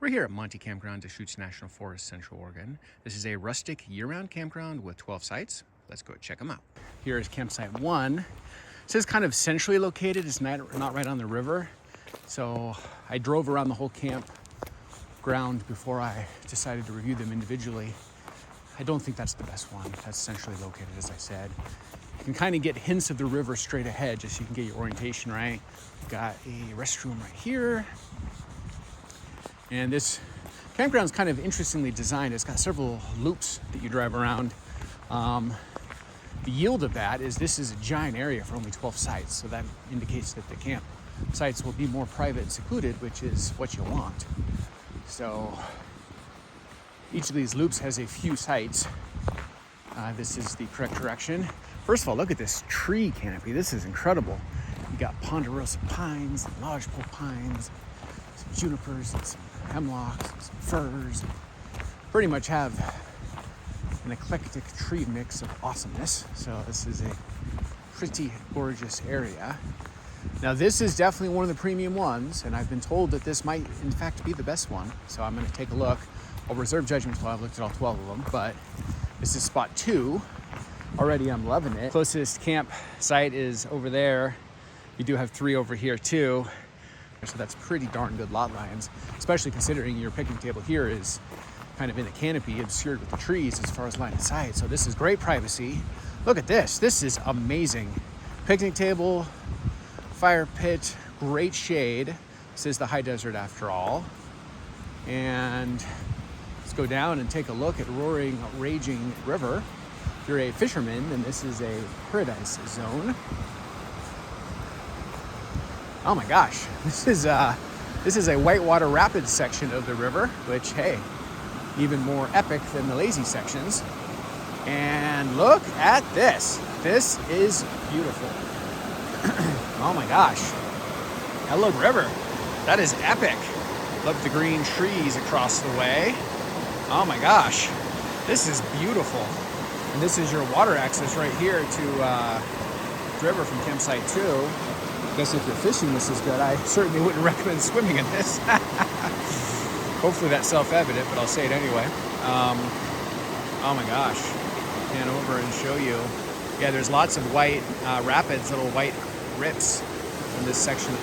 We're here at Monty Campground, Deschutes National Forest, Central Oregon. This is a rustic year-round campground with 12 sites. Let's go check them out. Here is campsite 1. It says kind of centrally located. It's not right on the river. So I drove around the whole campground before I decided to review them individually. I don't think that's the best one. That's centrally located, as I said. You can kind of get hints of the river straight ahead just so you can get your orientation right. We've got a restroom right here. And this campground is kind of interestingly designed. It's got several loops that you drive around. The yield of that is this is a giant area for only 12 sites. So that indicates that the camp sites will be more private and secluded, which is what you want. So each of these loops has a few sites. This is the correct direction. First of all, look at this tree canopy. This is incredible. You got ponderosa pines, and lodgepole pines, some junipers, and some hemlocks, and some firs. Pretty much have an eclectic tree mix of awesomeness. So this is a pretty gorgeous area. Now this is definitely one of the premium ones, and I've been told that this might in fact be the best one. So I'm gonna take a look. I'll reserve judgment until I've looked at all 12 of them, but this is spot 2. Already I'm loving it. Closest campsite is over there. You do have 3 over here too. So that's pretty darn good lot lines, especially considering your picnic table here is kind of in a canopy obscured with the trees as far as line of sight. So this is great privacy. Look at this. This is amazing. Picnic table, fire pit, great shade. This is the high desert after all. And let's go down and take a look at roaring, raging river. If you're a fisherman, then this is a paradise zone. Oh my gosh, this is a whitewater rapids section of the river, which, hey, even more epic than the lazy sections. And look at this. This is beautiful. Oh my gosh. Hello, river. That is epic. Look at the green trees across the way. Oh my gosh. This is beautiful. And this is your water access right here to the river from campsite 2. I guess if you're fishing, this is good. I certainly wouldn't recommend swimming in this. Hopefully that's self-evident, but I'll say it anyway. Oh my gosh. Pan over and show you. Yeah, there's lots of white rapids, little white rips in this section.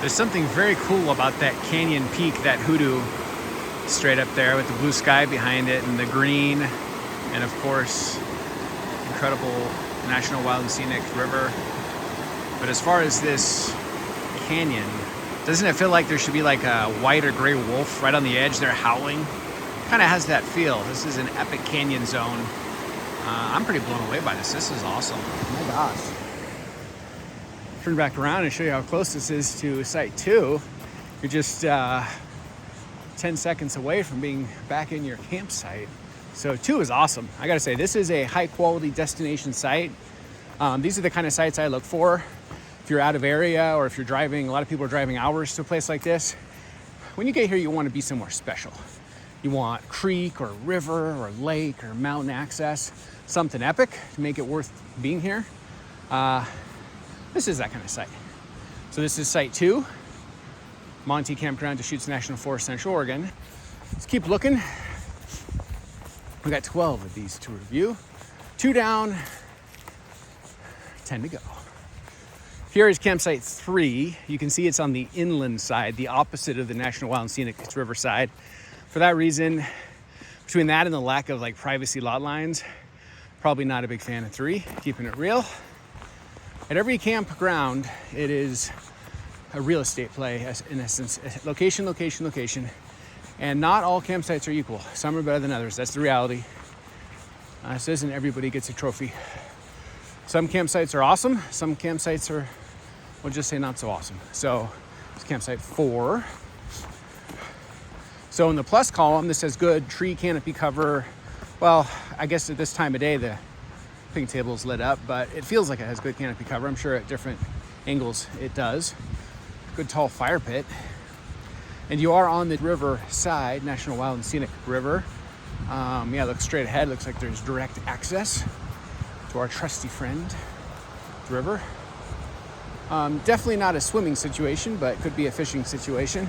There's something very cool about that canyon peak, that hoodoo straight up there with the blue sky behind it and the green, and of course, incredible National Wild and Scenic River. But as far as this canyon, doesn't it feel like there should be like a white or gray wolf right on the edge there howling? Kind of has that feel. This is an epic canyon zone. I'm pretty blown away by this. This is awesome. Oh my gosh. Turn back around and show you how close this is to site 2. You're just 10 seconds away from being back in your campsite. So 2 is awesome. I gotta say, this is a high quality destination site. These are the kind of sites I look for. If you're out of area or if you're driving, a lot of people are driving hours to a place like this. When you get here, you want to be somewhere special. You want creek or river or lake or mountain access, something epic to make it worth being here. This is that kind of site. So this is site 2, Monty Campground, Deschutes National Forest, Central Oregon. Let's keep looking. We got 12 of these to review. 2 down, 10 to go. Here is campsite 3. You can see it's on the inland side, the opposite of the National Wild and Scenic. It's riverside. For that reason, between that and the lack of like privacy lot lines, probably not a big fan of 3, keeping it real. At every campground, it is a real estate play, in essence. Location, location, location. And not all campsites are equal. Some are better than others. That's the reality. This isn't everybody gets a trophy. Some campsites are awesome. Some campsites are, we'll just say, not so awesome. So it's campsite 4. So in the plus column, this says good tree canopy cover. Well, I guess at this time of day, the picnic table is lit up, but it feels like it has good canopy cover. I'm sure at different angles it does. Good tall fire pit. And you are on the river side, National Wild and Scenic River. Yeah, look straight ahead. Looks like there's direct access. to our trusty friend, the river. Definitely not a swimming situation, but could be a fishing situation.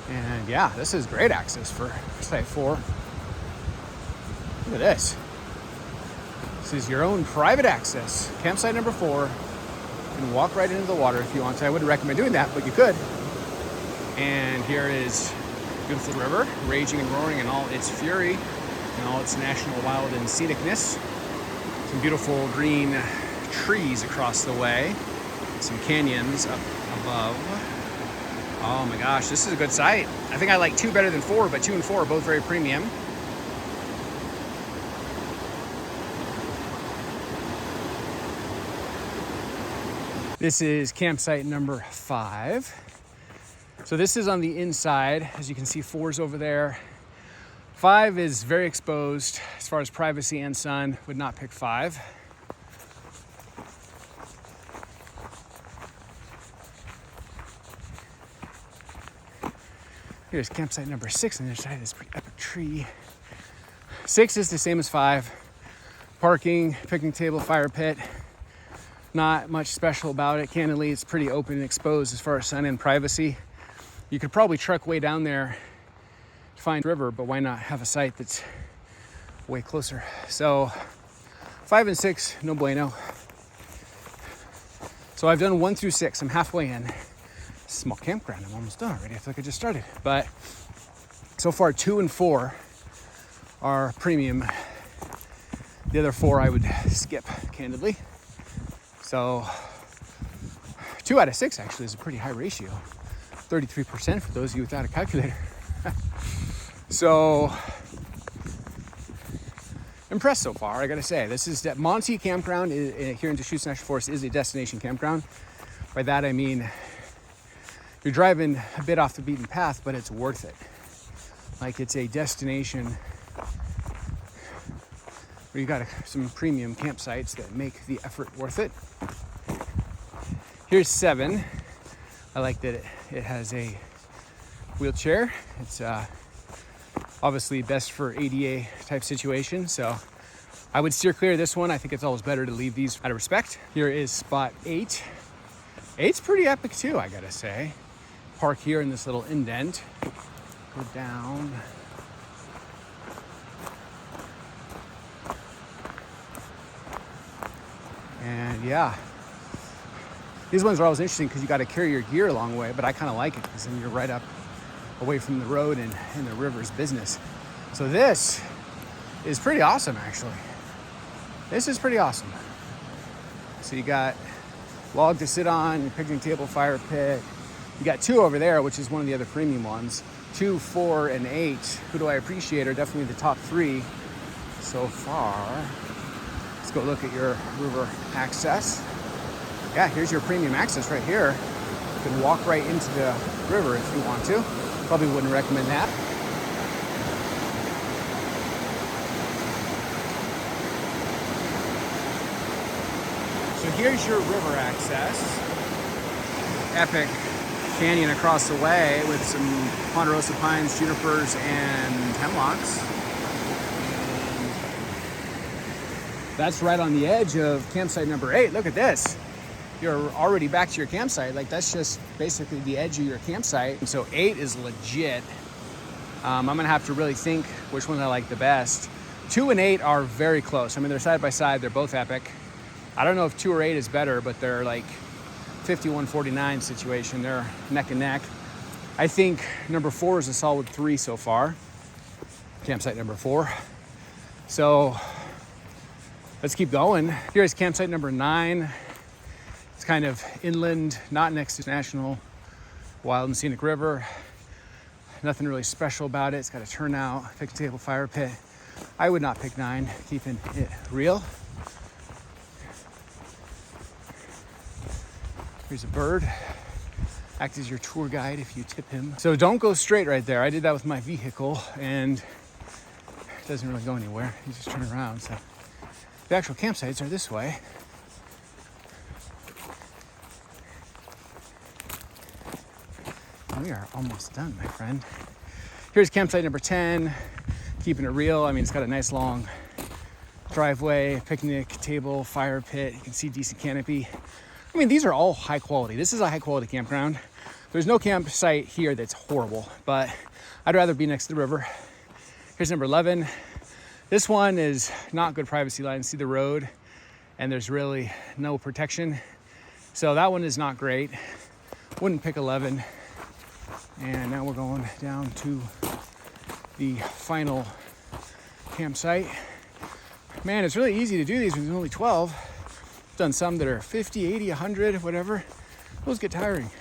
And yeah, this is great access for Site 4. Look at this. This is your own private access. Campsite number 4. You can walk right into the water if you want to. I wouldn't recommend doing that, but you could. And here is beautiful river, raging and roaring in all its fury, in all its national wild and scenicness. Some beautiful green trees across the way. Some canyons up above. Oh my gosh, this is a good site. I think I like 2 better than 4, but 2 and 4 are both very premium. This is campsite number 5. So this is on the inside. As you can see, 4's over there. 5 is very exposed as far as privacy and sun. Would not pick 5. Here's campsite number 6 on the other side of this pretty epic tree. 6 is the same as 5. Parking, picnic table, fire pit. Not much special about it. Candidly, it's pretty open and exposed as far as sun and privacy. You could probably truck way down there to find river, but why not have a site that's way closer? So 5 and 6, no bueno. So I've done 1 through 6. I'm halfway in. Small campground. I'm almost done already. I feel like I just started. But so far, 2 and 4 are premium. The other 4 I would skip, candidly. So 2 out of 6 actually is a pretty high ratio. 33% for those of you without a calculator. So impressed so far, I gotta say. This is that Monty Campground here in Deschutes National Forest is a destination campground. By that I mean you're driving a bit off the beaten path, but it's worth it. Like, it's a destination where you got some premium campsites that make the effort worth it. Here's 7. I like that it has a wheelchair. It's obviously best for ADA type situation, so I would steer clear of this one. I think it's always better to leave these out of respect. Here is spot 8. 8's pretty epic too, I gotta say. Park here in this little indent. Go down. And yeah, these ones are always interesting because you got to carry your gear a long way, but I kind of like it because then you're right up away from the road and in the river's business. So this is pretty awesome, actually. This is pretty awesome. So you got log to sit on, your picnic table, fire pit. You got 2 over there, which is one of the other premium ones. 2, 4, and 8. Who do I appreciate are definitely the top 3 so far. Let's go look at your river access. Yeah, here's your premium access right here. You can walk right into the river if you want to. Probably wouldn't recommend that. So here's your river access. Epic canyon across the way with some ponderosa pines, junipers, and hemlocks. And that's right on the edge of campsite number 8. Look at this. You're already back to your campsite. Like, that's just basically the edge of your campsite. And so 8 is legit. I'm gonna have to really think which one I like the best. 2 and 8 are very close. I mean, they're side by side. They're both epic. I don't know if 2 or 8 is better, but they're like 51-49 situation. They're neck and neck. I think number 4 is a solid 3 so far. Campsite number 4. So let's keep going. Here's campsite number 9. It's kind of inland, not next to National Wild and Scenic River. Nothing really special about it. It's got a turnout, picnic table, fire pit. I would not pick 9, keeping it real. Here's a bird. Act as your tour guide if you tip him. So don't go straight right there. I did that with my vehicle and it doesn't really go anywhere. You just turn around. So the actual campsites are this way. We are almost done, my friend. Here's campsite number 10, keeping it real. I mean, it's got a nice long driveway, picnic table, fire pit. You can see decent canopy. I mean, these are all high quality. This is a high quality campground. There's no campsite here that's horrible, but I'd rather be next to the river. Here's number 11. This one is not good privacy line. See the road, and there's really no protection. So that one is not great. Wouldn't pick 11. And now we're going down to the final campsite. Man, it's really easy to do these when there's only 12. I've done some that are 50, 80, 100, whatever. Those get tiring.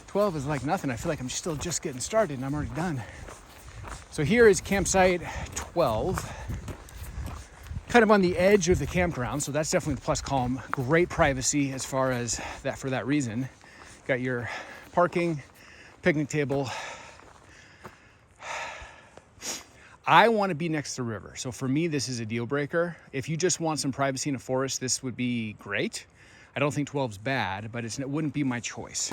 12 is like nothing. I feel like I'm still just getting started and I'm already done. So here is campsite 12. Kind of on the edge of the campground, so that's definitely the plus column. Great privacy as far as that, for that reason. Got your parking, picnic table. I want to be next to the river. So for me, this is a deal breaker. If you just want some privacy in a forest, this would be great. I don't think 12's bad, but it wouldn't be my choice.